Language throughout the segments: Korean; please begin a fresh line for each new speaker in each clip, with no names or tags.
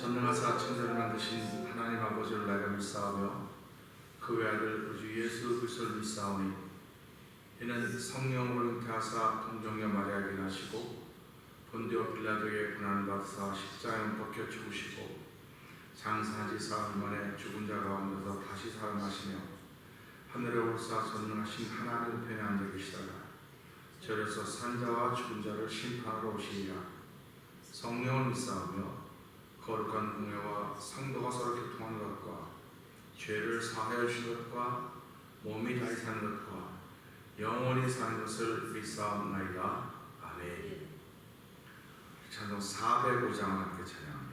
전능하사 천지를 만드신 하나님 아버지를 내가 믿사오며 그 외아들 우주 예수 그리스도를 믿사오니 이는 성령으로 잉태하사 동정녀 마리아에게 나시고 본디오 빌라도에게 고난을 받으사 십자가에 못 박혀 죽으시고 장사한 지 사흘 만에 죽은 자 가운데서 다시 살아나시며 하늘에 올사 전능하신 하나님 우편에 앉아 계시다가 절에서 산자와 죽은 자를 심판하러 오시리라. 성령을 믿사오며 거룩한 공회와 상도가 서로 교통하는 것과 죄를 사하여 주신 것과 몸이 다시 사는 것과 영원히 사는 것을 믿사옵나이다. 아멘. 찬송 405장을 함께 찬양합니다.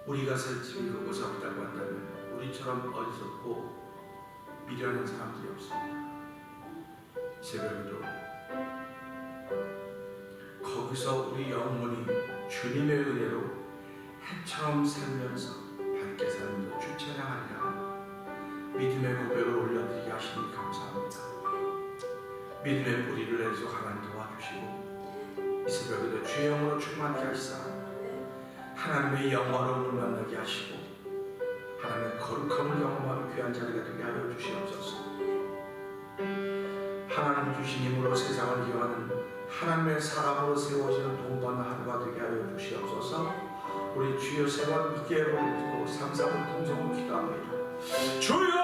우리가 살 집이 그곳에 없다고 한다면 우리처럼 어리석고 미련한 사람들이 없습니다. 새벽에도 거기서 우리 영혼이 주님의 은혜로 해처럼 살면서 밝게 살면서 주찬양하리라. 믿음의 고백을 올려드리게 하시니 감사합니다. 믿음의 뿌리를 내서 하나님 도와주시고 새벽에도 주의 영으로 충만케 하시사 하나님의 영화로움을 만나게 하시고 하나님의 거룩함을 경험하는 귀한 자리가 되게 하여 주시옵소서. 하나님 주신 힘으로 세상을 이용하는 하나님의 사람으로 세워지는 돈받는 하루가 되게 하여 주시옵소서. 우리 주여 세 번 믿게 올리고 3, 4분 공성으로 기도합니다. 주여!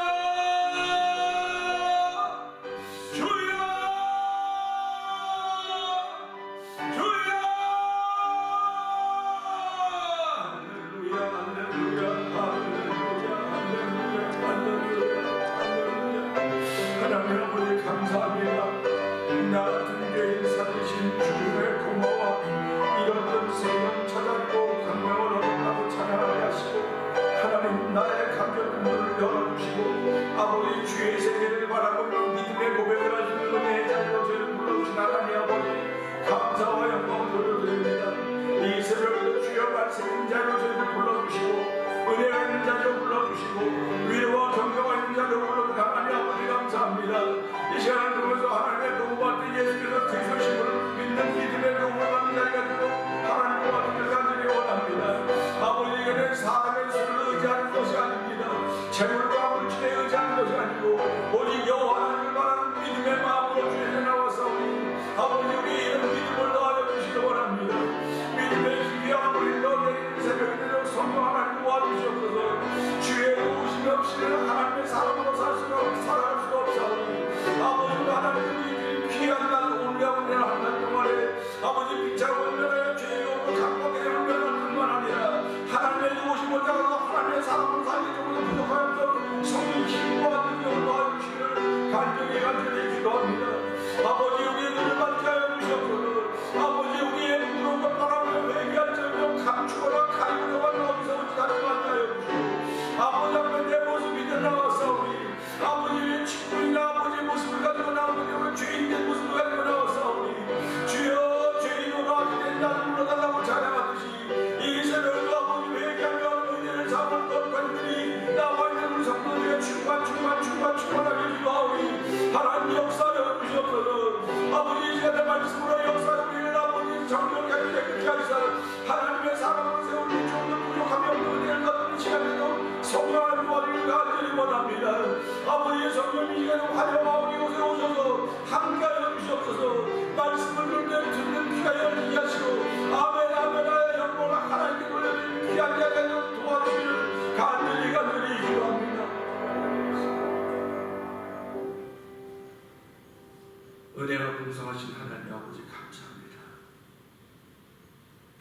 은혜가 풍성하신 하나님 아버지 감사합니다.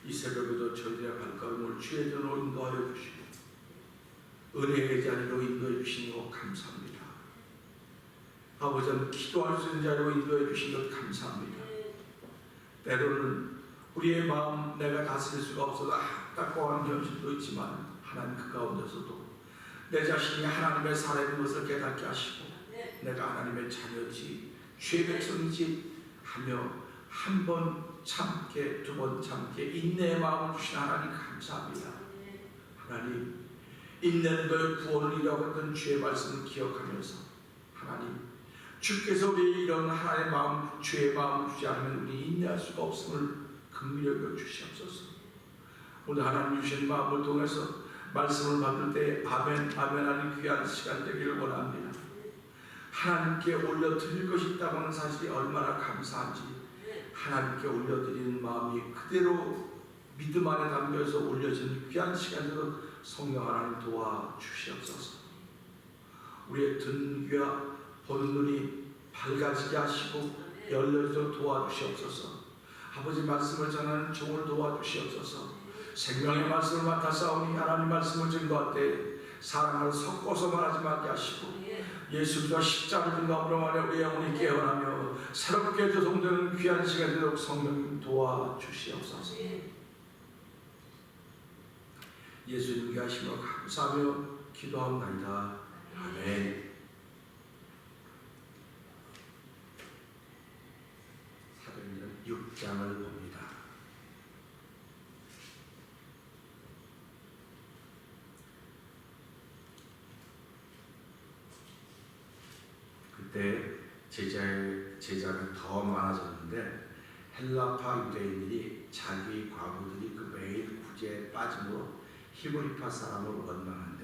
이 새벽에도 저희들의 발걸음을 주의 전으로 인도하여 주시고 은혜의 자리로 인도해 주시는 것 감사합니다. 아버지는 기도할 수 있는 자리로 인도해 주신 것 감사합니다. 때로는 우리의 마음 내가 다스릴 수가 없어서 답답한 현실도 있지만 하나님 그 가운데서도 내 자신이 하나님의 살아있는 것을 깨닫게 하시고 내가 하나님의 자녀지 주의 백성이지 하며 한 번 참게 두 번 참게 인내의 마음을 주신 하나님 감사합니다. 하나님 인내는 너의 구원을 이루고 했던 주의 말씀을 기억하면서 하나님 주께서 우리 이런 하나님의 마음 주의 마음을 주지 않으면 우리 인내할 수가 없음을 긍휼히 여겨 주시옵소서. 오늘 하나님 주신 마음을 통해서 말씀을 받을 때 아멘 아멘 하는 귀한 시간 되기를 원합니다. 하나님께 올려드릴 것이 있다고 하는 사실이 얼마나 감사한지 하나님께 올려드리는 마음이 그대로 믿음 안에 담겨서 올려진 귀한 시간으로 성령 하나님 도와주시옵소서. 우리의 듣는 귀와 보는 눈이 밝아지게 하시고 열려서 도와주시옵소서. 아버지 말씀을 전하는 종을 도와주시옵소서. 생명의 말씀을 맡아 싸우니 하나님 말씀을 증거할 때 사랑을 섞어서 말하지 말게 하시고 예수님과 십자가를 증거함으로 말해 우리 영혼이 깨어나며 새롭게 조성되는 귀한 시간이 되도록 성령님 도와주시옵소서. 예수님께 하심으로 감사하며 기도합니다. 아멘. 사도행전 6장을 봅니다. 그때 제자가 더 많아졌는데 헬라파 유대인들이 자기 과부들이 그 매일 구제에 빠짐으로 히브리파 사람을 원망한대.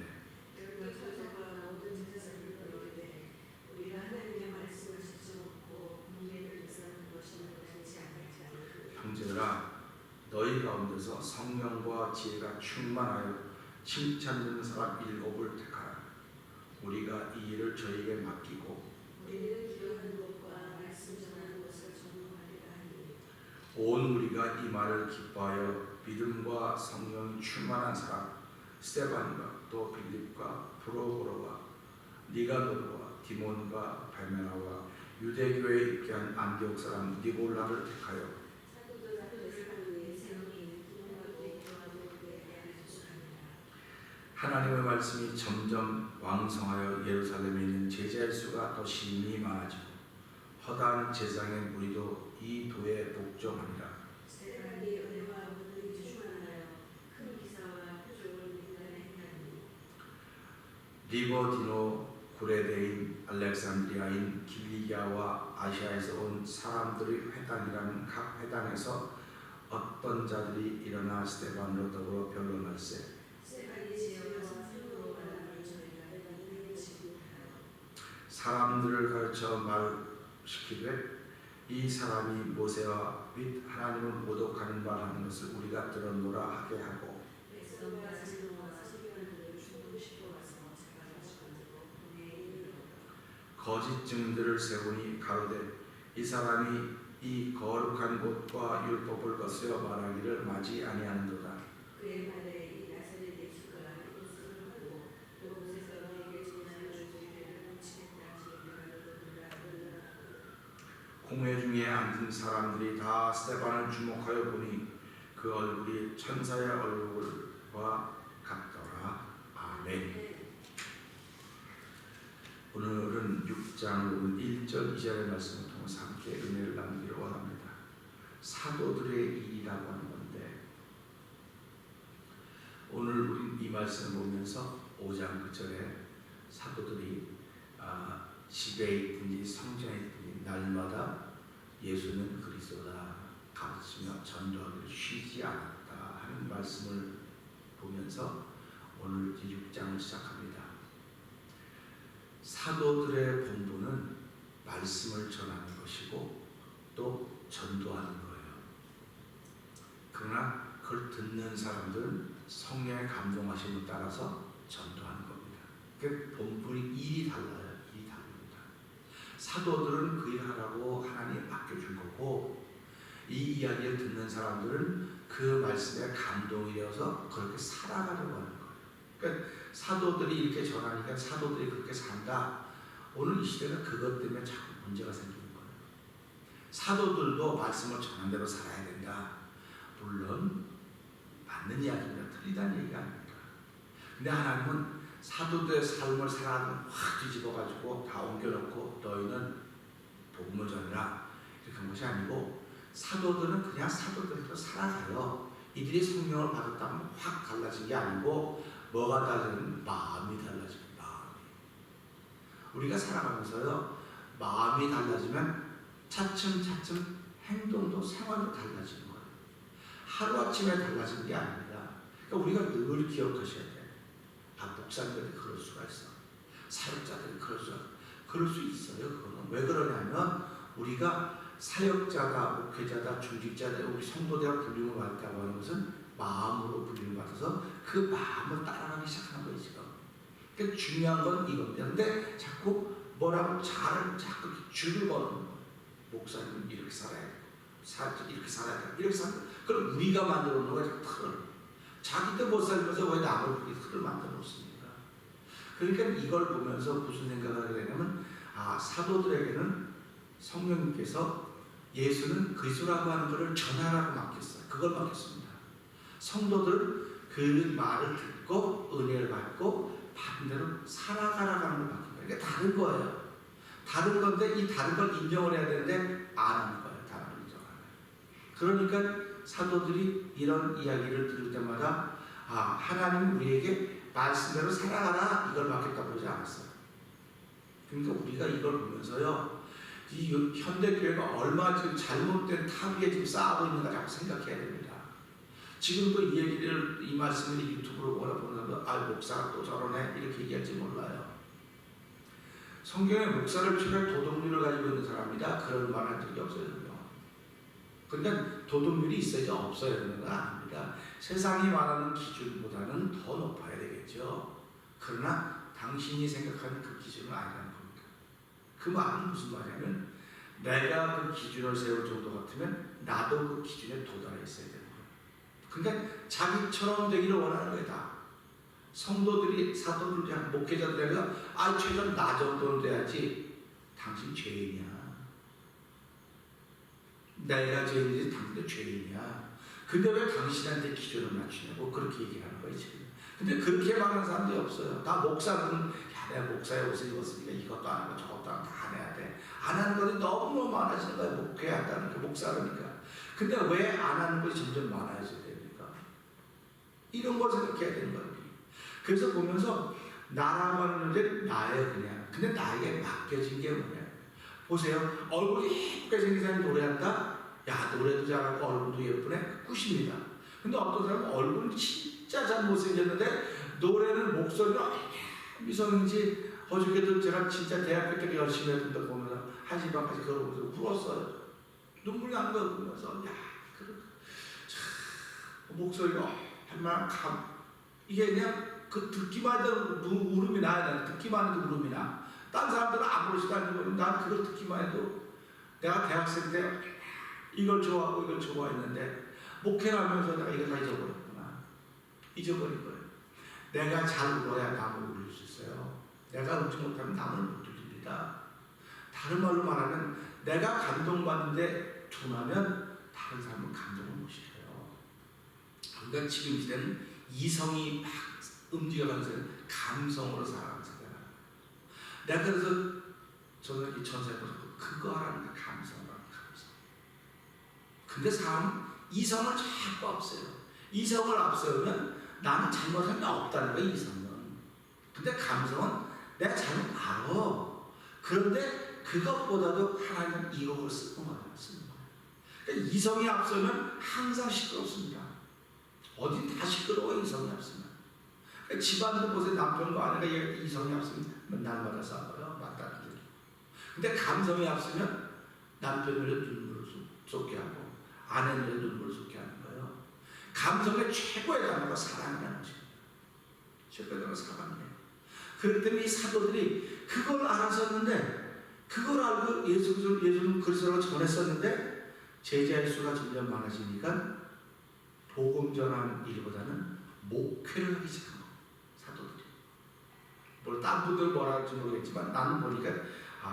형제들아, 너희 가운데서 성령과 지혜가 충만하여 칭찬 듣는 사람 7을 택하라. 우리가 이 일을 저에게 맡기고 온 우리가 이 말을 기뻐하여 믿음과 성령이 충만한 사람 스데반과 또 빌립과 프로고로와 니가노르와 디몬과 발메나와 유대교회에 있게 한 안디옥 사람 니골라를 택하여 하나님의 말씀이 점점 왕성하여 예루살렘에 있는 제자의 수가 더 심히 많아지고 허다한 제사장의 무리도 이 도에 복종하니라. 리버디노 구레데인 알렉산드리아인 길리기아와 아시아에서 온 사람들의 회당이라는 각 회당에서 어떤 자들이 일어나 스데반으로 더불어 변론할세. 사람들을 가르쳐 말시키되 이 사람이 모세와 및 하나님을 모독하는 말 하는 것을 우리가 들었노라 하게 하고 거짓 증인들을 세우니 가로되 이 사람이 이 거룩한 곳과 율법을 거스려 말하기를 마지 아니하는도다. 공회 중에 앉은 사람들이 다 스데반을 주목하여 보니 그 얼굴이 천사의 얼굴과 같더라. 아멘. 오늘은 6장 1절 2절의 말씀을 통해서 함께 은혜를 나누기를 원합니다. 사도들의 일이라고 하는 건데 오늘 우리 이 말씀을 보면서 5장 9절에 사도들이 집에 있든지 성전에 있든지 날마다 예수는 그리스도다 가르치며 전도하기를 쉬지 않았다 하는 말씀을 보면서 오늘 6장을 시작합니다. 사도들의 본분은 말씀을 전하는 것이고 또 전도하는 거예요. 그러나 그걸 듣는 사람들은 성령의 감동하심을 따라서 전도하는 겁니다. 그 본분이 일이 달라요. 일이 다릅니다. 사도들은 그 일하라고 하나님 맡겨준 거고 이 이야기를 듣는 사람들은 그 말씀에 감동이 되어서 그렇게 살아가려고 하는 거예요. 그러니까 사도들이 이렇게 전하니까 사도들이 그렇게 산다. 오늘 이 시대는 그것 때문에 자꾸 문제가 생기는 거예요. 사도들도 말씀을 전한 대로 살아야 된다. 물론 맞는 이야기입니다. 틀리다는 얘기가 아닙니다. 근데 하나님은 사도들의 삶을 살아가면 확 뒤집어가지고 다 옮겨놓고 너희는 복음을 전해라 이렇게 한 것이 아니고 사도들은 그냥 사도들로 살아가요. 이들이 성령을 받았다면 확 달라진 게 아니고 뭐가 달라지는 마음이 달라집니다. 마음이. 우리가 살아가면서요 마음이 달라지면 차츰차츰 행동도 생활도 달라지는 거예요. 하루아침에 달라지는 게 아닙니다. 그러니까 우리가 늘 기억하셔야 돼요. 목사님들이 그럴 수가 있어. 사역자들이 그럴 수 있어요. 그거는 왜 그러냐면 우리가 사역자다, 목회자다, 중직자다, 우리 성도대가 불림을 받았다고 하는 것은 마음으로 불림을 받아서 그 마음을 따라가기 시작하는 거예요. 지금. 그러니까 중요한 건 이겁니다. 근데 자꾸 뭐라고 자꾸 줄을 거는 거예요. 목사님은 이렇게 살아야 돼. 사역자 이렇게 살아야 돼. 이렇게 살아야 돼. 그럼 우리가 만들어 놓은 거예요. 틀을. 자기도 못 살면서 왜 남을 그렇게 틀을 만들어 놓습니까? 그러니까 이걸 보면서 무슨 생각을 하게 되냐면 사도들에게는 성령님께서 예수는 그리스도라고 하는 것을 전하라고 맡겼어요. 그걸 맡겼습니다. 성도들은 그 말을 듣고 은혜를 받고 받은 대로 살아가라고 하는 걸 맡긴 거예요. 그러니까 다른 거예요. 다른 건데 이 다른 걸 인정을 해야 되는데 안 하는 거예요. 다른 걸 인정하는 거예요. 그러니까 사도들이 이런 이야기를 들을 때마다 하나님은 우리에게 말씀대로 살아가라 이걸 맡겼다고 그러지 않았어요. 그러니까 우리가 이걸 보면서요 이 현대교회가 얼마나 지금 잘못된 탑위에 지금 쌓고 있는가 자꾸 생각해야 됩니다. 지금도 이 얘기를, 이 말씀을 유튜브로 보는 사람도 목사가 또 저러네 이렇게 얘기할지 몰라요. 성경에 목사를 필요할 도덕률을 가지고 있는 사람이다 그런 말 한 적이 없어요. 그러니까 도덕률이 있어야지 없어야 되는 건 아닙니다. 세상이 말하는 기준보다는 더 높아야 되겠죠. 그러나 당신이 생각하는 그 기준은 아니라는 겁니다. 그 말은 무슨 말이냐면 내가 그 기준을 세울 정도 같으면 나도 그 기준에 도달해 있어야 되는 거예요. 그러니까 자기처럼 되기를 원하는 거다. 성도들이, 사도들이, 목회자들이 최소한 나 정도는 돼야지. 당신 죄인이야. 내가 죄인이지 당신도 죄인이야. 근데 왜 당신한테 기준을 맞추냐고 그렇게 얘기하는 거예요 지금. 근데 그렇게 말하는 사람들이 없어요. 다 목사는 내가 목사의 옷을 입었으니까 이것도 안 하고 저것도 안 해야 돼. 안 하는 것이 너무너무 많아지는 거예요. 목회한다는 게 목사라니까. 근데 왜 안 하는 것이 점점 많아져야 됩니까? 이런 걸 생각해야 되는 거예요. 그래서 보면서 나라고 하는 게 나예요 그냥. 근데 나에게 맡겨진 게 뭐냐. 보세요. 얼굴이 예쁘게 생긴 사람이 노래한다? 야, 노래도 잘하고 얼굴도 예쁘네? 굿입니다. 근데 어떤 사람은 얼굴은 진짜 잘 못생겼는데 노래는 목소리가 미성인지 어저께도 제가 진짜 대학교 때 열심히 했던 데 보면서 1시 반까지 걸어보면서 울었어요. 눈물 난 거 보면서 목소리가 한마음 이게 그냥 그 듣기만 해도 울음이 나야 돼. 듣기만 해도 울음이 나. 딴 사람들은 아무렇지도 않은 난 그걸 듣기만 해도 내가 대학생 때 이걸 좋아하고 이걸 좋아했는데 목회를 하면서 내가 이걸 다 잊어버렸구나. 잊어버린 거예요. 내가 잘 울어야 남을 울릴 수 있어요. 내가 울지 못하면 남을 못 울립니다. 다른 말로 말하면 내가 감동받는데 둔하면 다른 사람은 감동을 못 시켜요. 그러니까 지금 시대는 이성이 막 움직여가는 세대는 감성으로 살아가는 세대라. 내가 그래서 저는 이 전세에 그거 하라는 거 감성이라는 감성. 근데 사람은 이성을 자꾸 앞세요. 이성을 앞세우면 나는 잘못한 게 없다는 거야 이성은. 근데 감성은 내가 잘못 알아. 그런데 그것보다도 하나님은 이곡을 쓰는 거예요. 그러니까 이성이 앞서면 항상 시끄럽습니다. 어딘 다 시끄러워 이성이 앞서면. 그러니까 집안도 보세요. 남편과 아내가 이성이 앞서면 날마다 싸워요. 맞다는 게. 근데 감성이 앞서면 남편을 눈물을 쏟게 하고 아내를 눈물을 쏟게 하는 거예요. 감성의 최고의 단어가 사랑이라는 것입니다. 최고의 단어가 사랑이에요. 그렇기 때문에 이 사도들이 그걸 알았었는데 그걸 알고 예수는 그리스도라고 전했었는데 제자의 수가 점점 많아지니까 복음 전하는 일보다는 목회를 하기 시작한 거예요. 사도들이. 뭘 딴 분들 뭐라 할지 모르겠지만 나는 보니까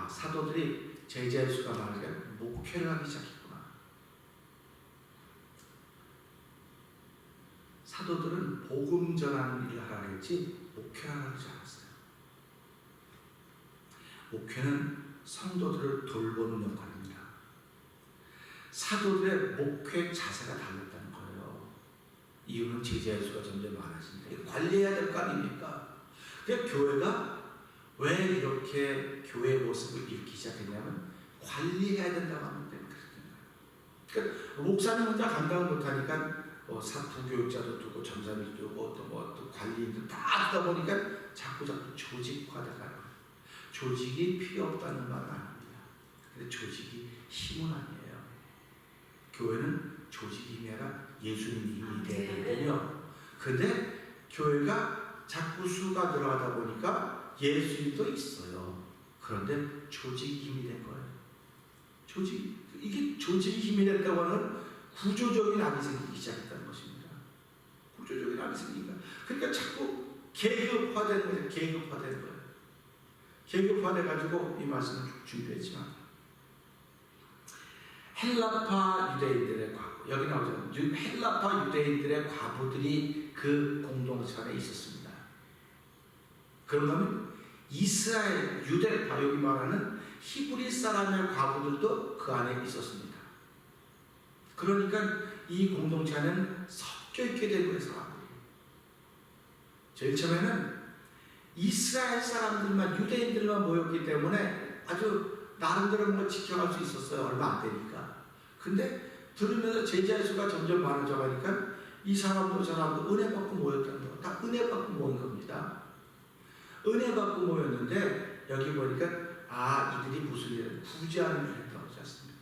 사도들이 제자의 수가 많으니까 목회를 하기 시작했구나. 사도들은 복음 전하는 일을 하라 했지 목회를 하지 않았어요. 목회는 성도들을 돌보는 역할입니다. 사도들의 목회 자세가 달랐다는 거예요. 이유는 제자의 수가 점점 많아지니까 관리해야 될 거 아닙니까? 그러니까 교회가 왜 이렇게 교회의 모습을 잃기 시작했냐면 관리해야 된다고 하는 때문에 그러니까 목사님 혼자 감당을 못하니까 사부교육자도 두고 전사님도 두고 또 관리인들 다 하다 보니까 자꾸 조직화돼가요. 조직이 필요 없다는 말은 아닙니다. 근데 조직이 힘은 아니에요. 교회는 조직이 힘이 아니라 예수님이 힘이 돼야 되거든요. 근데 교회가 자꾸 수가 들어가다 보니까 예수님도 있어요. 그런데 조직이 힘이 된 거예요. 이게 조직이 힘이 됐다고 하는 구조적인 악이 생기기 시작했다는 것입니다. 구조적인 악이 생기니까. 그러니까 자꾸 계급화된 거예요. 계급화된 거예요. 계급화돼가지고 이 말씀을 준비했지만 헬라파 유대인들의 과부, 여기 나오죠. 헬라파 유대인들의 과부들이 그 공동체 안에 있었습니다. 그러면 이스라엘 유대파, 여기 말하는 히브리 사람의 과부들도 그 안에 있었습니다. 그러니까 이 공동체 안에는 섞여 있게 되고 해서 제일 처음에는 이스라엘 사람들만, 유대인들만 모였기 때문에 아주 나름대로 뭐 지켜갈 수 있었어요. 얼마 안 되니까. 근데 들으면서 제자의 수가 점점 많아져 가니까 이 사람도 저 사람도 은혜 받고 모였다는 거. 다 은혜 받고 모인 겁니다. 은혜 받고 모였는데 여기 보니까 이들이 무슨 일을 구제하는 일을 했다고 하지 않습니까?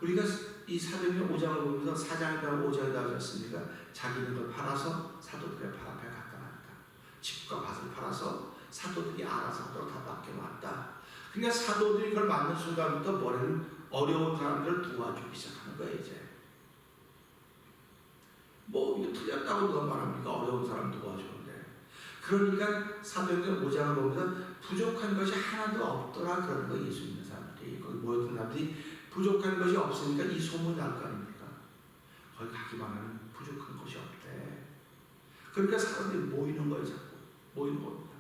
우리가 이 사도행전 5장을 보면서 4장에다 5장에다 하지 않습니까? 자기는 걸 팔아서 사도들의 발 앞에 갖다 놨다. 집과 밭을 팔아서 사도들이 알아서 하도록 다 맡겨놨다. 그러니까 사도들이 그걸 맞는 순간부터 머리는 어려운 사람들을 도와주기 시작하는 거예요. 이제 뭐 이거 틀렸다고 누가 말합니까? 어려운 사람 도와주는데. 그러니까 사도행전 5장을 보면서 부족한 것이 하나도 없더라 그러는 거. 예수 믿는 사람들이 거기 모였던 사람들이 부족한 것이 없으니까 이 소문이 날 거 아닙니까? 거기 가기만 하면 부족한 것이 없대. 그러니까 사람들이 모이는 거예요. 자꾸 모이는 겁니다.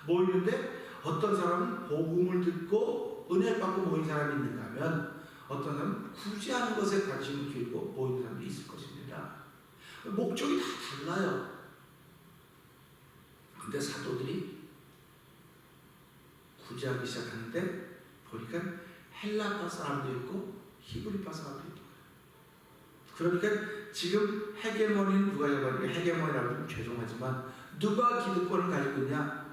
모이는데 어떤 사람은 복음을 듣고 은혜 받고 모인 사람이 있는가 하면 어떤 사람은 구제하는 것에 관심을 기울이고 모이는 사람이 있을 것입니다. 목적이 다 달라요. 근데 사도들이 구제하기 시작하는데 보니까 헬라파 사람도 있고 히브리파 사람도 있고. 그러니까 지금 헤게모니는 누가 잡아니까 헤게모니라고 하면 죄송하지만 누가 기득권을 가지고 있냐?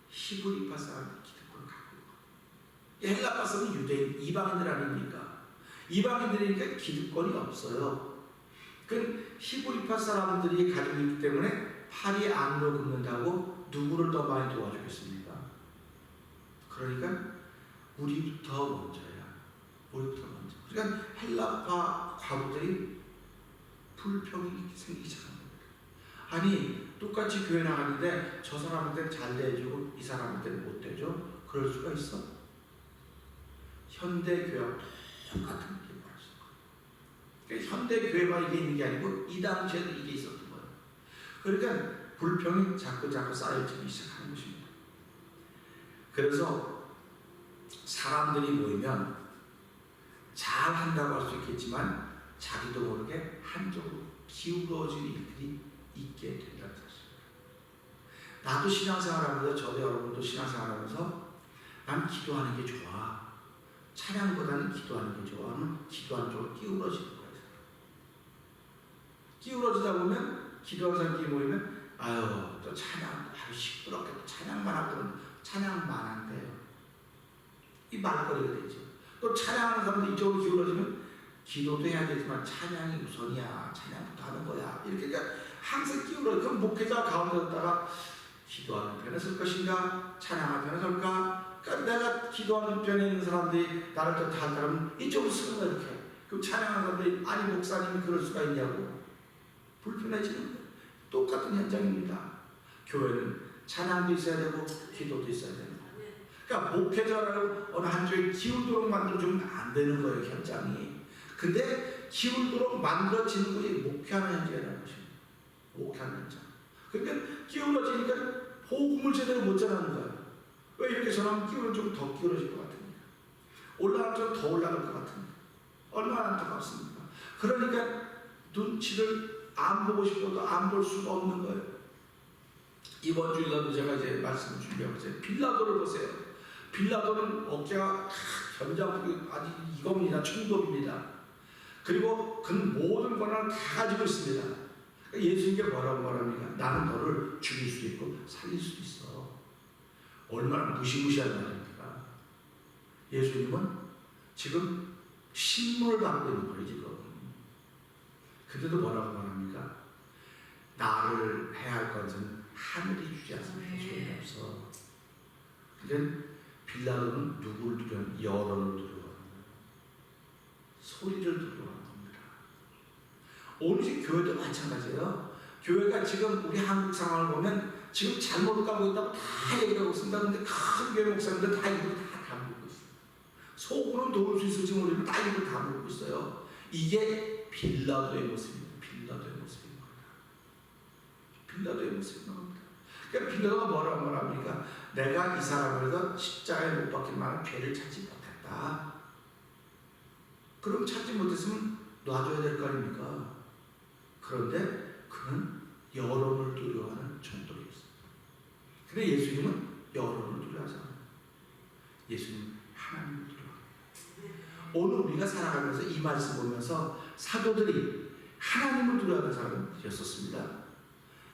히브리파 사람이 기득권을 갖고 있고. 헬라파 사람은 유대인, 이방인들 아닙니까? 이방인들이니까 기득권이 없어요. 그 히브리파 사람들이 가지고 있기 때문에 팔이 안으로 굽는다고 누구를 더 많이 도와주겠습니까? 그러니까 우리부터 먼저야. 우리부터 먼저. 그러니까 헬라파 과부들이 불평이 생기기 시작한 겁니다. 아니 똑같이 교회 나가는데 저 사람한테는 잘 대해주고 이 사람한테는 못 대줘? 그럴 수가 있어? 현대교회와 똑같은 게 벌어졌어. 그러니까 현대교회만 이게 있는 게 아니고 이 당시에도 이게 있었던 거예요. 그러니까 불평이 자꾸 쌓여지기 시작하는 것입니다. 그래서 사람들이 모이면 잘 한다고 할 수 있겠지만 자기도 모르게 한쪽으로 기울어질 일들이 있게 된다는 사실입니다. 나도 신앙생활하면서 저도 여러분도 신앙생활하면서 난 기도하는 게 좋아. 찬양보다는 기도하는 게 좋아. 하면 기도하는 쪽으로 기울어지는 거예요. 기울어지다 보면 기도하는 사람들이 모이면 또 찬양 시끄럽게 찬양만 하고는 찬양만 한대요. 이 말거리가 되죠. 또 찬양하는 사람들 이쪽으로 기울어지면 기도도 해야 되지만 찬양이 우선이야. 찬양부터 하는 거야. 이렇게 그러니까 항상 기울어. 그럼 목회자 가운데다가 기도하는 편에 설 것인가? 찬양하는 편에 설까? 그러니까 내가 기도하는 편에 있는 사람들이 나를 또 다 따르면 이쪽으로 쓰는 거야. 이렇게. 그럼 찬양하는 사람들이 아니 목사님이 그럴 수가 있냐고 불편해지는 거예요. 똑같은 현장입니다. 교회는 찬양도 있어야 되고 기도도 있어야 되는 거예요. 그러니까 목회자라고 어느 한쪽에 기울도록 만들어주면 안 되는 거예요. 현장이. 근데 기울도록 만들어지는 것이 목회하는 현장이라는 것입니다. 목회하는 현장. 그러니까 기울어지니까 복음을 제대로 못 전하는 거예요. 왜 이렇게 전하면 기울어지면 더 기울어질 것 같습니까? 올라가면 더 올라갈 것 같습니까? 얼마나 안타깝습니까? 그러니까 눈치를 안 보고 싶어도 안 볼 수가 없는 거예요. 이번 주일날도 제가 이제 말씀을 준비하고 있어요. 빌라도를 보세요. 빌라도는 어깨가 현장국이 아주 이겁니다. 총독입니다. 그리고 그 모든 권한을 다 가지고 있습니다. 예수님께 뭐라고 말합니까? 나는 너를 죽일 수도 있고 살릴 수도 있어. 얼마나 무시무시한 말입니까? 예수님은 지금 신문을 받고 있는 거예요. 지금. 그때도 뭐라고 말합니까? 나를 해야 할 것은 하늘이 주지 않습니까? 소용이 없어. 그러니까 빌라도는 누구를 두려워하는? 여론을 두려워하는 거예요. 소리를 두려워하는 겁니다. 오늘 교회도 마찬가지예요. 교회가 지금 우리 한국 상황을 보면 지금 잘못 가고 있다고 다 얘기하고 있습니다. 그런데 큰 교회 목사님들 다 입을 다 다물고 있어요. 속으로는 도울 수 있을지 모르지만 다 입을 다물고 있어요. 이게 빌라도의 모습입니다. 빌라도의 모습인 겁니다. 빌라도의 모습인 겁니다. 그러니까 빌라도가 뭐라고 말합니까? 내가 이 사람을 해서 십자가에 못 박힐 만한 죄를 찾지 못했다. 그럼 찾지 못했으면 놔줘야 될 거 아닙니까? 그런데 그는 여론을 두려워하는 총독이었습니다. 근데 예수님은 여론을 두려워하지 않아요. 예수님 살아가면서 이 말씀 보면서 사도들이 하나님을 두려워하는 사람이었었습니다.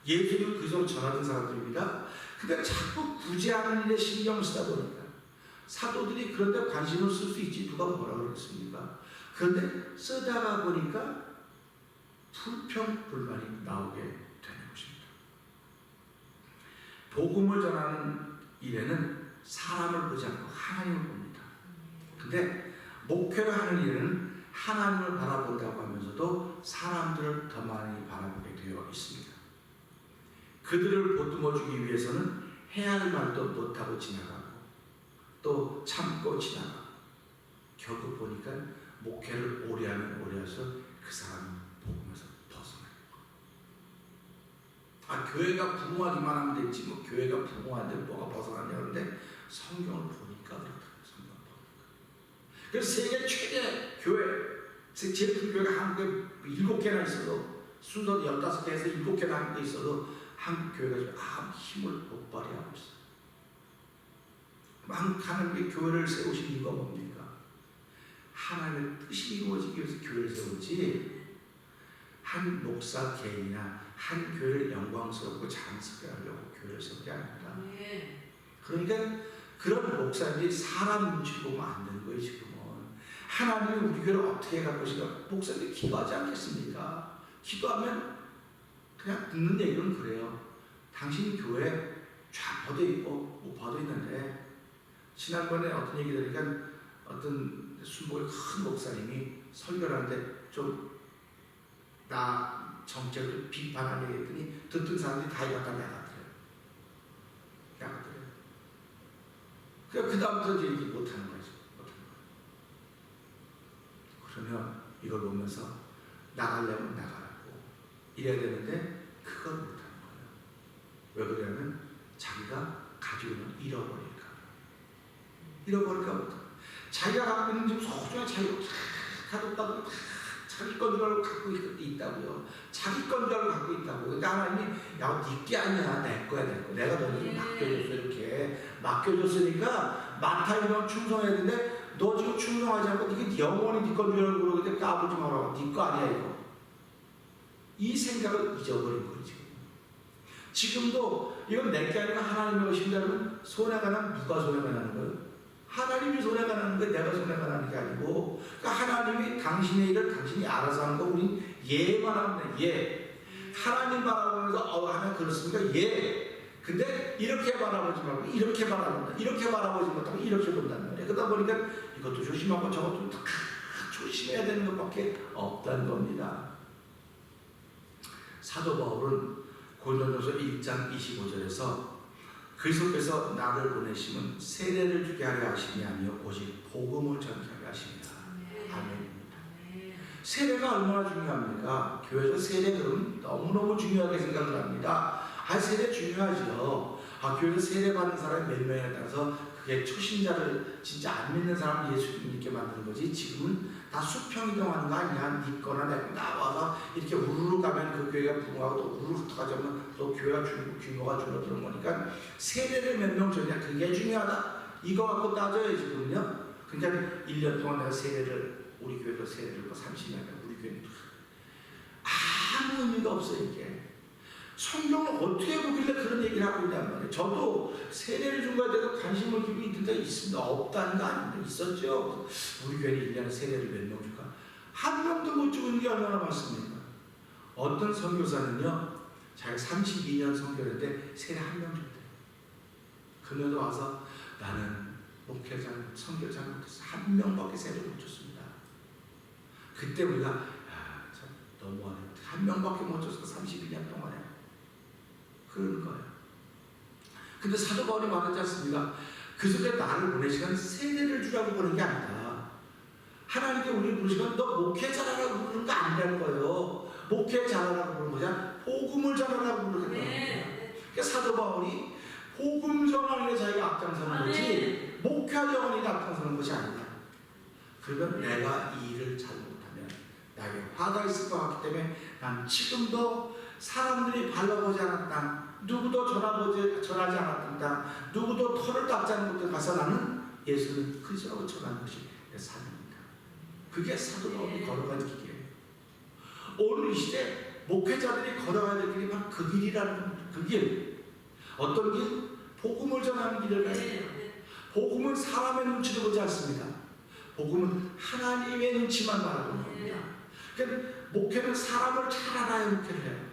예수를 그저로 전하는 사람들입니다. 근데 자꾸 구제하는 일에 신경을 쓰다 보니까 사도들이 그런데 관심을 쓸 수 있지 누가 뭐라 그러겠습니까? 그런데 쓰다가 보니까 불평불만이 나오게 되는 것입니다. 복음을 전하는 일에는 사람을 보지 않고 하나님을 봅니다. 근데 목회를 하는 일은 하나님을 바라본다고 하면서도 사람들을 더 많이 바라보게 되어 있습니다. 그들을 보듬어주기 위해서는 해야 할 말도 못하고 지나가고 또 참고 지나가고 결국 보니까 목회를 오래 하면 오래 할수록 그 사람은 복음에서 벗어나요. 교회가 부흥하기만 하면 되지 뭐 교회가 부흥하는데 뭐가 벗어나냐 그러는데 성경을 보니까 그렇다고요. 성경을 보니까. 그래서 세계 최대 교회 제일 큰 교회가 한국에 7개나 있어도 순서 15개에서 7개나 한국에 있어도 한국 교회가 지금 아무 힘을 못 발휘하고 있어요. 하나님의 교회를 세우신 이유가 뭡니까? 하나님의 뜻이 이루어지기 위해서 교회를 세우지 한 목사 개인이나 한 교회를 영광스럽고 자랑스럽게 하려고 교회를 세운 게 아닙니다. 그러니까 그런 목사님이 사람 눈치 보면 안 되는 거예요. 지금은 하나님이 우리 교회를 어떻게 갈 것인가 목사님이 기도하지 않겠습니까? 기도하면 그냥 듣는 얘기는 그래요. 당신 교회 좌파도 있고 우파도 있는데 지난번에 어떤 얘기 들으니까 어떤 순복의 큰 목사님이 설교를 하는데 좀 나 정책을 비판하는 얘기 했더니 듣던 사람들이 다 이거 갖다 나갔더래요. 그래서 그 다음부터 이제 얘기 못하는 거죠. 그러면 이걸 보면서 나가려면 나가라고 이래야 되는데 그걸 못하는 거예요. 왜 그러냐면 자기가 가지고 있는 잃어버릴까 보다. 자기가 갖고 있는 좀 소중한 자기가 가족과도 자기 건 줄 알고 갖고 있다고요. 자기 건 줄 알고 갖고 있다고. 그러니까 하나님이 야, 니게 아니야. 내 거야, 내 거. 내가 너를 맡겨줬어. 이렇게 맡겨줬으니까 맡아있는 충성해야 되는데 너 지금 충성하지 않고 이게 영원히 네 건 줄 알고 그러는데 까불지 마라. 네 거 아니야 이거. 이 생각을 잊어버린 거예요. 지금도 이건 내게 아니라 하나님의 것인다면 손해가 나면 누가 손해가 나는 거예요? 하나님이 손해가 나는 게 내가 손해가 나는 게 아니고 그러니까 하나님이 당신의 일을 당신이 알아서 하는 거 우린 예만 하면 돼. 예. 하나님 바라보면서 하면 그렇습니까? 예. 근데 이렇게 바라보지 말고 이렇게 바라본다. 이렇게 바라보지 못하고 이렇게 본다는 거예요. 그러다 보니까 이것도 조심하고 저것도 다 조심해야 되는 것밖에 없다는 겁니다. 사도 바울은 고린도전서 1장 25절에서 그리스도께서 나를 보내심은 세례를 주게 하려 하심이 아니요 오직 복음을 전케 하려 하십니다. 아멘입니다. 세례가 얼마나 중요합니까? 교회에서 세례 그럼 너무너무 중요하게 생각을 합니다. 세례 중요하죠. 교회에서 세례 받는 사람이 몇 명에 따라서 그게 초신자를 진짜 안 믿는 사람을 예수님 믿게 만드는 거지. 지금은 다 수평이동하는 거 아니야. 니 거나 내 거 나와서 이렇게 우르르 가면 그 교회가 부흥하고 또 우르르 가자면 또 교회가 규모가 줄어드는 거니까 세례를 몇 명 줬냐 그게 중요하다. 이거 갖고 따져요 지금요. 그러니까 1년 동안 내가 세례를 우리 교회도 세례를 30년 우리 교회는 아무 의미가 없어요 이게. 성경은 어떻게 보길래 그런 얘기를 하고 있단 말이에요. 저도 세례를 준 거에 대해서 관심을 기울이고 있는 데 있습니다. 없다는 거 아닌데 있었죠. 우리 교회는 1년에 세례를 몇 명 줄까? 한 명도 못 주는 게 얼마나 많습니까? 어떤 선교사는요 자기가 32년 선교했는데 세례 한 명 줬대요. 그녀도 와서 나는 목회장, 선교장 못해서 한 명밖에 세례를 못 줬습니다. 그때 우리가 참 너무하네. 한 명밖에 못 줬어 32년 동안에. 그런 거예요. 근데 사도 바울이 말하지 않습니까? 그 속에 나를 보내시간 세례를 주라고 보는 게 아니다. 하나님께 우리를 부르시면 너 목회 잘하라고 부르는 거 아니라는 거예요. 목회 잘하라고 부르는 거잖아. 복음을 전하라고 부르는 거예요. 그러니까 사도 바울이 복음 전하는 게 자기가 앞장서는 거지 목회하려고 하는 앞장서는 것이 아니다. 그러면 내가 이 일을 잘 못하면 나에게 화가 있을 것 같기 때문에 난 지금도 사람들이 발라보지 않았던 땅, 누구도 전하지 않았던 땅, 누구도 털을 닦지 않은 곳에 가서 나는 예수를 그리스도라고 전하는 것이 내 삶입니다. 그게 사도 바울이 걸어간 길이에요. 오늘 이 시대 목회자들이 걸어가야 될 길이 바로 그 길이라는 겁니다. 그 길. 어떤 길? 복음을 전하는 길을 가야 돼요. 복음은 사람의 눈치도 보지 않습니다. 복음은 하나님의 눈치만 바라보는 겁니다. 그러니까 목회는 사람을 잘 알아야 목회를 해요.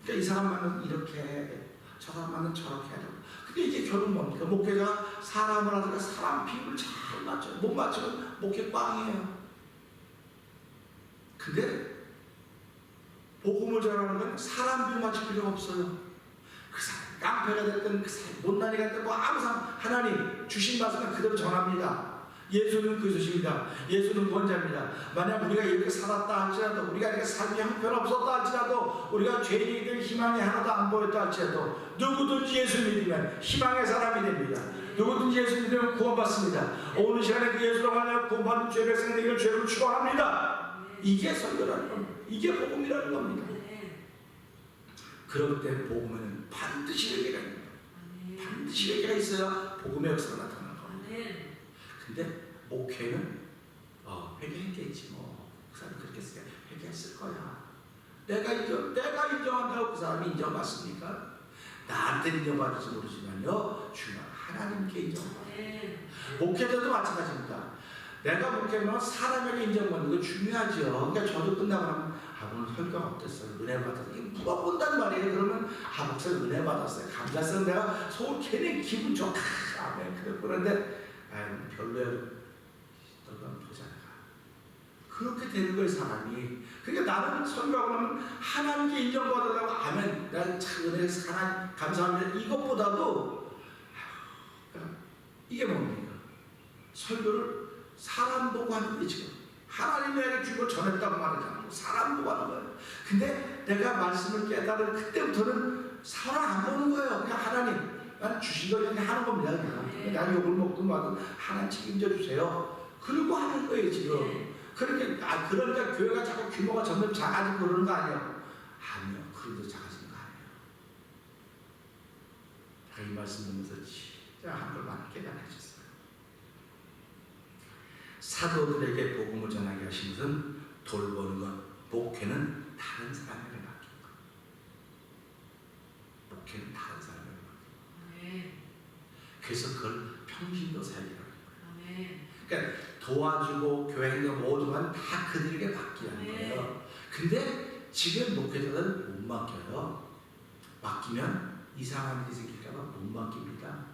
그러니까 이 사람만은 이렇게 해야 돼. 저 사람만은 저렇게 해야 되고. 근데 이게 결국 뭡니까? 목회자가 사람을 하다가 사람 비율을 잘 맞춰요. 못 맞추면 목회 꽝이에요. 근데 복음을 전하는 건 사람 비율 맞출 필요가 없어요. 그 사람 깡패가 됐든 그 사람 못난이가 됐든 뭐 아무 사람 하나님 주신 말씀을 그대로 전합니다. 예수는 그리스도십니다. 예수는 구원자입니다. 만약 우리가 이렇게 살았다 할지라도, 우리가 이렇게 삶이 형편없었다 할지라도, 우리가 죄인이든 희망이 하나도 안 보였다 할지라도 누구든지 예수 믿으면 희망의 사람이 됩니다. 누구든지 예수 믿으면 구원받습니다. 오늘 시간에 그 예수로 만약 구원받은 죄 백성들에게 죄를 추구합니다. 이게 설교라는 겁니다. 이게 복음이라는 겁니다. 그럴 때 복음에는 반드시 회개가 있습니다. 반드시 회개가 있어야 복음의 역사가 나타나는 겁니다. 근데 목회는 회개했겠지 뭐. 그 사람이 그렇게 했으니까 회개했을 거야. 내가 인정한다고 그 사람이 인정받습니까? 나한테 인정받을지 모르지만요, 주는 하나님께 인정받아요. 목회자도 마찬가지입니다. 내가 목회하면 사람에게 인정받는 거 중요하죠. 그러니까 저도 끝나고 나면 오늘 설교가 어땠어요? 은혜 받았어요? 이거 물어본단 말이에요. 그러면 목사님 은혜 받았어요. 감사했어요. 내가 속으로 괜히 기분 좋다. 아멘. 그런데 별로야. 너가 보자. 그렇게 되는 거예요, 사람이. 그러니까 나는 설교하고 나면 하나님께 인정받으려고 아멘. 내가 참 은혜 하나님 감사합니다. 이것보다도 이게 뭡니까? 설교를 사람 보고 하는 게 지금 하나님에게 주고 전했다고 말하지 않고 사람 보고 하는 거예요. 근데 내가 말씀을 깨달은 그때부터는 사람 안 보는 거예요. 그냥 하나님 난 주신 거 그냥 하는 겁니다. 그냥 난 욕을 먹든 말든 하나님 책임져 주세요. 그러고 하는 거예요 지금. 그러니까 그러니까 교회가 자꾸 규모가 점점 작아지고 그러는 거 아니에요? 아니요. 그래도 작아지는 거 아니에요. 제가 이 말씀 듣면서 진짜 한 걸만 깨달아졌어요. 사도들에게 복음을 전하게 하신 것은 돌보는 것, 목회는 다른 사람에게 맡긴 것. 목회는 다른 사람에게 맡긴 것. 그래서 그걸 평신도 사역이라고 해요. 그러니까 도와주고 교회 행동 모두만 다 그들에게 맡기는 거예요. 근데 지금 목회자들은 못 맡겨요. 맡기면 이상한 일이 생길까봐 못 맡깁니다.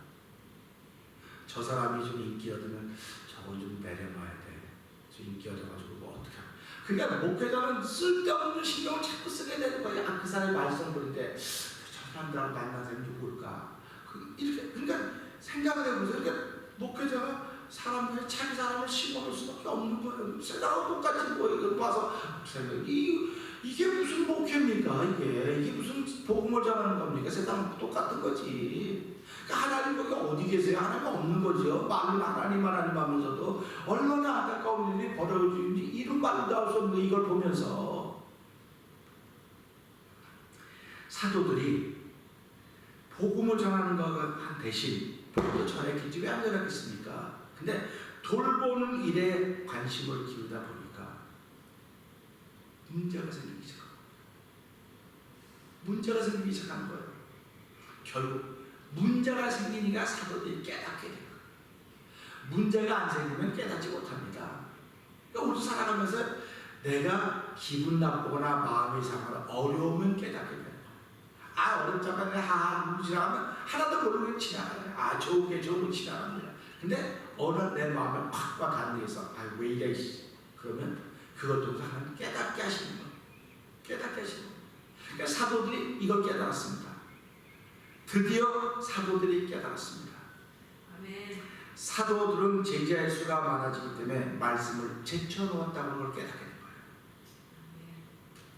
저 사람이 좀 인기 얻으면 저건 좀 내려놔야 돼. 저 인기 얻어가지고 뭐 어떻게 하면. 그러니까 목회자는 쓸데없는 신경을 자꾸 쓰게 되는 거예요. 그 사람이 말씀 부를 저 사람들하고 만난 사람이 누굴까. 이렇게 그러니까 생각을 해보세요. 그러니까 목회자가 사람들이 자기 사람을 심어놓을 수밖에 없는 거예요. 세상하고 똑같은 거예요. 이걸 봐서 이게 무슨 목회입니까? 이게 무슨 복음을 전하는 겁니까? 세상은 똑같은 거지. 하나님 거기 어디 계세요? 하나님 없는 거죠. 말은 하나님 하면서도 얼마나 안타까운 일이 벌어지는지 이런 말도 할 수 없는 이걸 보면서 사도들이 복음을 전하는 것과 대신 복음을 전했겠지 왜 안 전했겠습니까? 근데 돌보는 일에 관심을 기울이다 보니까 문제가 생기기 시작합니다. 문제가 생기기 시작한 거예요. 결국 문제가 생기니까 사도들이 깨닫게 돼요. 문제가 안 생기면 깨닫지 못합니다. 그러니까 우리 살아가면서 내가 기분 나쁘거나 마음이 상하거나 어려우면 깨닫게 돼요. 어렵다가 눈 지나가면 하나도 모르게 지나가요. 좋은 게 지나갑니다. 근데 어느 내 마음에 팍 안돼서 왜 이래 그러면 그것도 하나님 깨닫게 하시는 거예요. 깨닫게 하시는 거예요. 그러니까 사도들이 이걸 깨달았습니다. 드디어 사도들이 깨달았습니다. 아멘. 사도들은 제자의 수가 많아지기 때문에 말씀을 제쳐놓았다는 걸 깨닫게 된 거예요.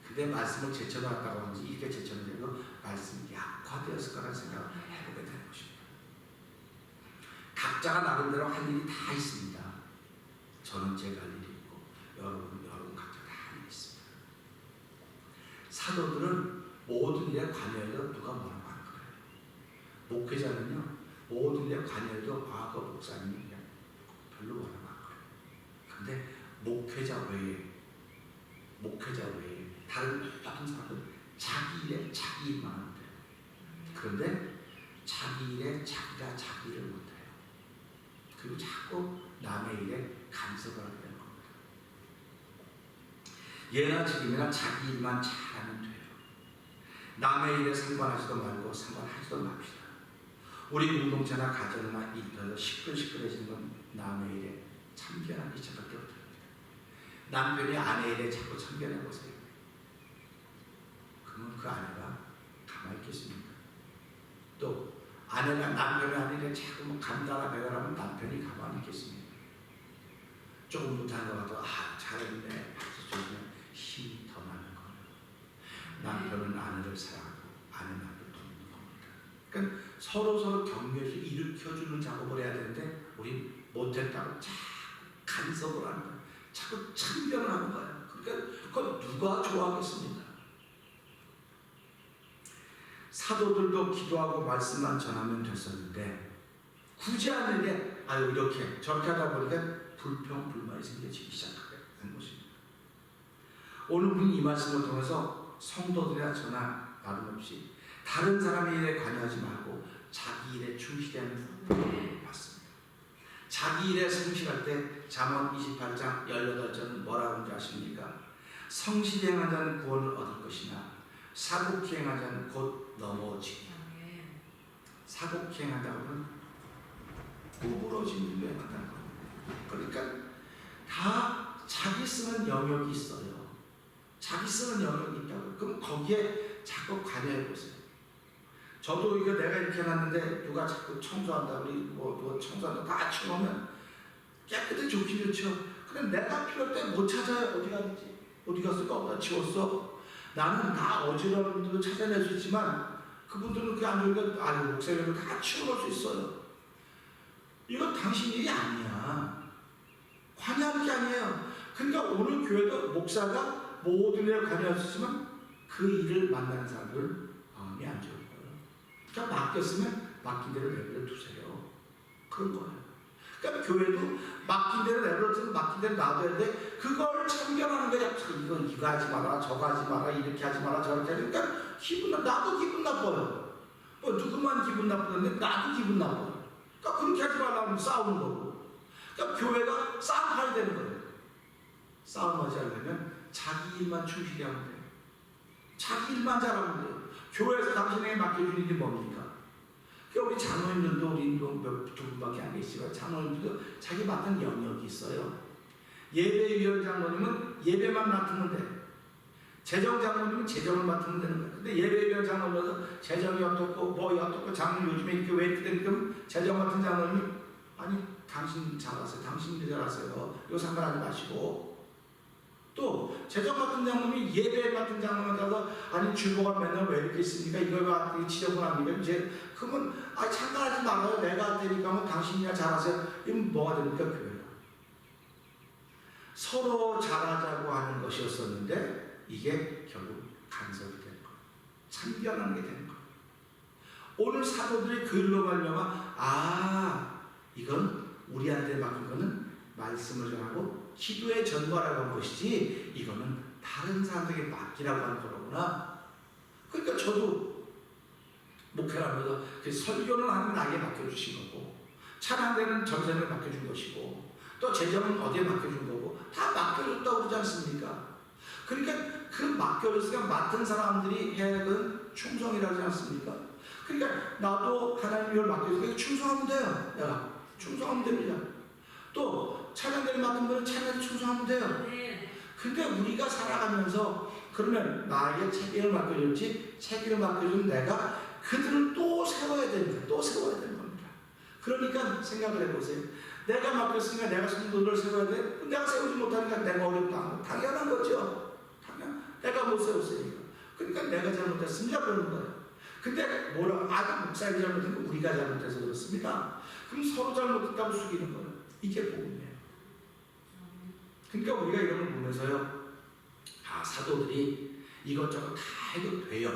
근데 말씀을 제쳐놓았다고 하는지 이렇게 제쳐놓은 말씀이 약화되었을 거라는 생각을 해보게 되는 것입니다. 각자가 나름대로 할 일이 다 있습니다. 저는 제가 할 일이 있고 여러분 각자 다 할 일이 있습니다. 사도들은 모든 일에 관여해도 누가 뭐라고 하는 거예요. 목회자는요 모든 일에 관여해도 그 목사님이 그냥 별로 뭐라고 하는 거예요. 근데 목회자 외에 다른 사람들은 자기 일에 자기 일만 하면 돼요. 그런데 자기 일에 자기가 자기 일을 못해요. 그리고 자꾸 남의 일에 간섭을 하게 되는 겁니다. 예나 지금이나 자기 일만 잘하면 돼요. 남의 일에 상관하지도 말고 상관하지도 맙시다. 우리 공동체나 가정이나 일터에서 시끌시끌해지는 건 남의 일에 참견하기 저밖에 없습니다. 남편이 아내 일에 자꾸 참견해보세요. 그러면 그 아내가 가만히 있겠습니까? 또 아내가 남편이 아닌 일에 자꾸 간다라 배달하면 남편이 가만히 있겠습니까? 조금 못한 것 같아도 잘했네 박수 쳐주면 힘이 더 나는 거예요. 남편은 아내를 사랑하고 아내는 남편을 돕는 겁니다. 그러니까 서로 격려해서 일으켜주는 작업을 해야 되는데 우린 못했다고 자꾸 간섭을 하는 거예요. 자꾸 참견을 하는 거예요. 그러니까 그건 누가 좋아하겠습니까? 사도들도 기도하고 말씀만 전하면 됐었는데 굳이 하는데 이렇게 저렇게 하다 보니까 불평불만이 생겨지기 시작하게 된 것입니다. 오늘 우리는 이 말씀을 통해서 성도들이나 저나 나름없이 다른 사람의 일에 관여하지 말고 자기 일에 충실해야 하는 부분을 봤습니다. 자기 일에 성실할 때 잠언 28장 18절은 뭐라고 하는지 아십니까? 성실히 행한 자는 구원을 얻을 것이나 사곡히 행한 자는 곧 넘어지고 사곡히 행한다고는 구부러진 일로 행한다는 겁니다. 그러니까 다 자기 쓰는 영역이 있어요. 자기 쓰는 영역이 있다고요. 그럼 거기에 자꾸 관여해보세요. 저도 이거 내가 이렇게 해놨는데 누가 자꾸 청소한다, 누가 청소한다 다 치우면 깨끗이 좋긴 좋죠. 근데 내가 필요할 때 못 찾아요. 어디 갔지? 어디 갔을까? 나 치웠어. 나는 다 어지러운 분들도 찾아낼 수 있지만 그분들은 그게 안 좋으니까 목사님을 다 치워놓을 수 있어요. 이건 당신 일이 아니야. 관여하는 게 아니에요. 그러니까 오늘 교회도 목사가 모든 일에 관여할 수 있지만 그 일을 만나는 사람들 마음이 안 좋은 거예요. 그러니까 맡겼으면 맡긴 대로 내버려 두세요. 그런 거예요. 그러니까 교회도 맡긴 대로 내버려 두면 맡긴 대로 놔둬야 돼. 그걸 참견하는 거야. 이거 하지 마라, 저거 하지 마라, 이렇게 하지 마라, 저렇게 하지 마라. 그러니까 나도 기분 나빠요. 누구만 기분 나쁘는데 나도 기분 나빠요. 그러니까 그렇게 하지 말라면 싸우는 거고. 그러니까 교회가 싸움해야 되는 거예요. 싸움하지 않으면 자기 일만 충실히 하면 돼요. 자기 일만 잘하면 돼요. 교회에서 당신에게 맡겨주는 일이 뭡니까? 그러니까 우리 장로님들도 우리 두 분밖에 안 계시지만 장로님들도 자기 맡은 영역이 있어요. 예배위원 장로님은 예배만 맡으면 돼. 재정 장로님은 재정을 맡으면 되는 거예요. 근데 예배위원 장로님은 재정이 어떻고 어떻고 장로님 요즘에 이렇게 왜 이렇게 되니까 재정 맡은 장로님이 당신 잘하세요. 당신이 잘하세요. 이거 상관하지 마시고. 또 재정 맡은 장로님이 예배 맡은 장로만 가서 주보가 맨날 왜 이렇게 있습니까? 이거 지적을 합니까? 이제 그러면 상관하지 말아요. 내가 할 테니까 당신이나 잘하세요. 이건 뭐가 됩니까? 교회가 서로 잘하자고 하는 것이었었는데 이게 결국 간섭이 되는 거예요. 참견하는 게 되는 거예요. 오늘 사도들이 그 일로 말미암아 이건 우리한테 맡긴 거는 말씀을 전하고 기도에 전과라고 한 것이지 이거는 다른 사람들에게 맡기라고 하는 거로구나. 그러니까 저도 목회를 하면서 설교는 하나님 나에게 맡겨주신 거고 찬양대는 전생을 맡겨준 것이고 또 재정은 어디에 맡겨준 거고 다 맡겨줬다고 그러지 않습니까? 그러니까 그 맡겨줬으니까 맡은 사람들이 해야 되는 충성이라고 하지 않습니까? 그러니까 나도 하나님 이걸 맡겨줬으니까 충성하면 돼요. 내가 충성하면 됩니다. 또 찬양대를 맡은 분은 찬양에 충성하면 돼요. 근데 우리가 살아가면서 그러면 나에게 책임을 맡겨줬지 책임을 맡겨준 내가 그들을 또 세워야 됩니다. 또 세워야 되는 겁니다. 그러니까 생각을 해보세요. 내가 맡겼으니까 내가 성도들을 세워야 돼. 내가 세우지 못하니까 내가 어렵다. 당연한 거죠. 내가 못 세웠으니까. 그러니까 내가 잘못했습니다. 그러는 거예요. 근데 목사님이 잘못한 거 우리가 잘못해서 그렇습니다. 그럼 서로 잘못했다고 숙이는 거예요. 이게 복음이에요. 그러니까 우리가 이런 걸 보면서요. 사도들이 이것저것 다 해도 돼요.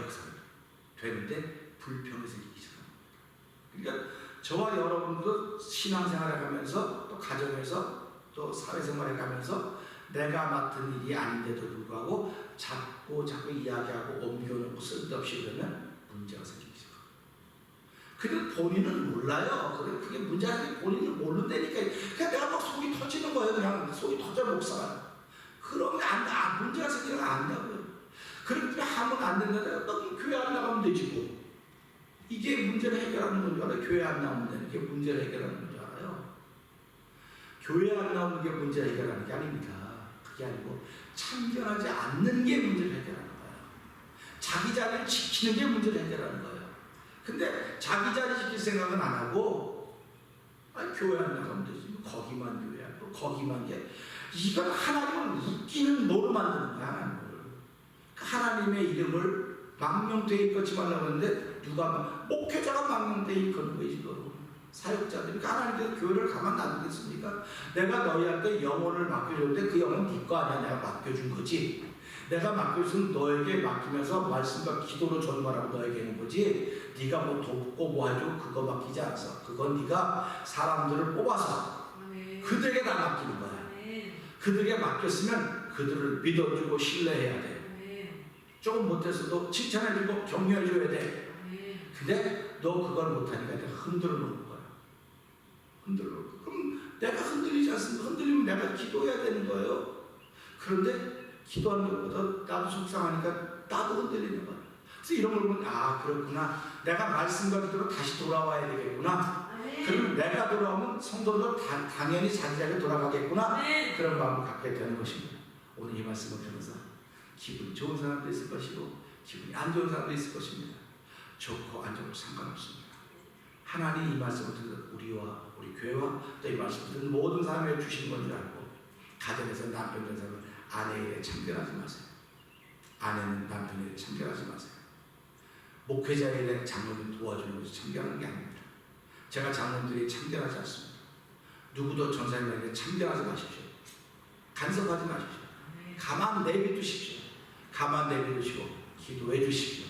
되는데 불평이 생기기 시작합니다. 그러니까 저와 여러분도 신앙생활을 가면서 또 가정에서 또 사회생활을 가면서 내가 맡은 일이 아닌데도 불구하고 자꾸 이야기하고 옮겨놓고 쓸데없이 그러면 문제가 생기죠. 근데 본인은 몰라요. 그게 문제가 아니라 본인은 모른다니까. 그냥 내가 막 속이 터지는 거예요. 그냥 속이 터져 목사가. 그러면 문제가 생기는 거 안다고요. 그렇게 하면 안 된다. 너 교회 안 나가면 되지 뭐. 이게 문제를 해결하는 건 줄 알아요. 교회 안 나오면 되는 게 문제를 해결하는 건 줄 알아요. 교회 안 나오는 게 문제 해결하는 게 아닙니다. 그게 아니고 참견하지 않는 게 문제를 해결하는 거예요. 자기 자리를 지키는 게 문제를 해결하는 거예요. 근데 자기 자리 지킬 생각은 안 하고 교회 안 나가면 되지. 거기만 교회하고 거기만 게 이건 하나님을 웃기는 노로 만드는 거야. 하나님의 이름을 망명되어 일컫지 말라고 하는데 누가 목회자가 망명되어 일컫는 거지. 사역자들이 하나님께서 교회를 가만 놔두겠습니까? 내가 너희한테 영혼을 맡겨줬는데 그 영혼 네 거 아니야. 내가 맡겨준 거지. 내가 맡겨준 너에게 맡기면서 말씀과 기도로 전달하고 너에게 있는 거지. 네가 뭐 돕고 뭐 해줘 그거 맡기지 않았어. 그건 네가 사람들을 뽑아서 그들에게 다 맡기는 거야. 그들에게 맡겼으면 그들을 믿어주고 신뢰해야 돼. 조금 못했어도 칭찬해주고 격려해줘야 돼. 근데 너 그걸 못하니까 내가 흔들어 놓는 거야. 흔들어 놓고. 그럼 내가 흔들리지 않습니까? 흔들리면 내가 기도해야 되는 거예요. 그런데 기도하는 것보다 나도 속상하니까 나도 흔들리는 거야. 그래서 이런 걸 보면 그렇구나. 내가 말씀과 기도로 다시 돌아와야 되겠구나. 그리고 내가 돌아오면 성도도 당연히 자기 자리에 돌아가겠구나. 그런 마음을 갖게 되는 것입니다. 오늘 이 말씀을 들으면서 기분이 좋은 사람도 있을 것이고 기분이 안 좋은 사람도 있을 것입니다. 좋고 안 좋고 상관없습니다. 하나님 이 말씀을 듣는 우리와 우리 교회와 또 이 말씀을 듣는 모든 사람에게 주신 건 줄 알고 가정에서 남편 전사는 아내에게 참견하지 마세요. 아내는 남편에게 참견하지 마세요. 목회자에 대한 장로님 도와주는 것이 참견하는 게 아닙니다. 제가 장로님들이 참견하지 않습니다. 누구도 전사님에게 참견하지 마십시오. 간섭하지 마십시오. 가만 내비두십시오. 가만 내비두시고 기도해 주십시오.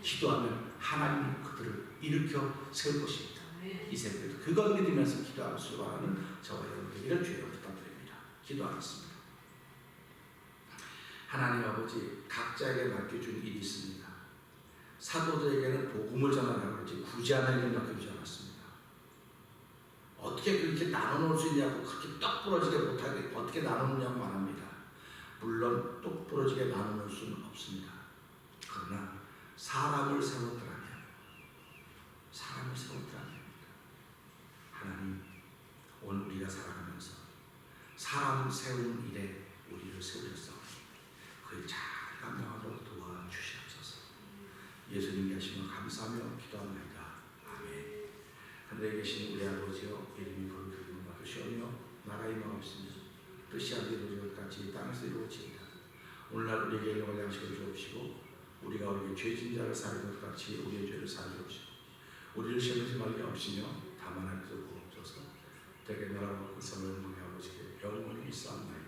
기도하면 하나님은 그들을 일으켜 세울 것입니다. 이 새벽에도 그것 믿으면서 기도하고 수고하는 저와 여러분들에게 주여 부탁드립니다. 기도하겠습니다. 하나님 아버지, 각자에게 맡겨준 일이 있습니다. 사도들에게는 복음을 전하라고 하지 굳이 하나님을 맡겨주지 않았습니다. 어떻게 그렇게 나눠놓을 수 있냐고, 그렇게 떡 부러지게 못하게 어떻게 나눠놓냐고 말합니다. 물론 똑 부러지게 나눠놓을 수는 없습니다. 그러나 사람을 세웠더라면 하나님, 오늘 우리가 살아가면서 사람 세우는 일에 우리를 세우셨사오니 그걸 잘 감당하도록 도와주시옵소서. 예수님이 하시면 감사하며 기도합니다. 아멘. 하늘에 계신 우리 아버지여, 이름이 거룩하게 받으시오며 나라의 마옵시며 뜻이 하늘에 이루어진 것 같이 땅에서 이루어지이다. 오늘날 우리에게 일용할 양식을 주옵시고 우리가 우리에게 죄진 자를 사하는 것 같이 우리의 죄를 사하여 주옵시고 우리를 시험하지 말게 하시며 다만 하기도 구하옵소서. 대개 나라와 군사를 영광의 아버지께 영원히 있사옵나이다.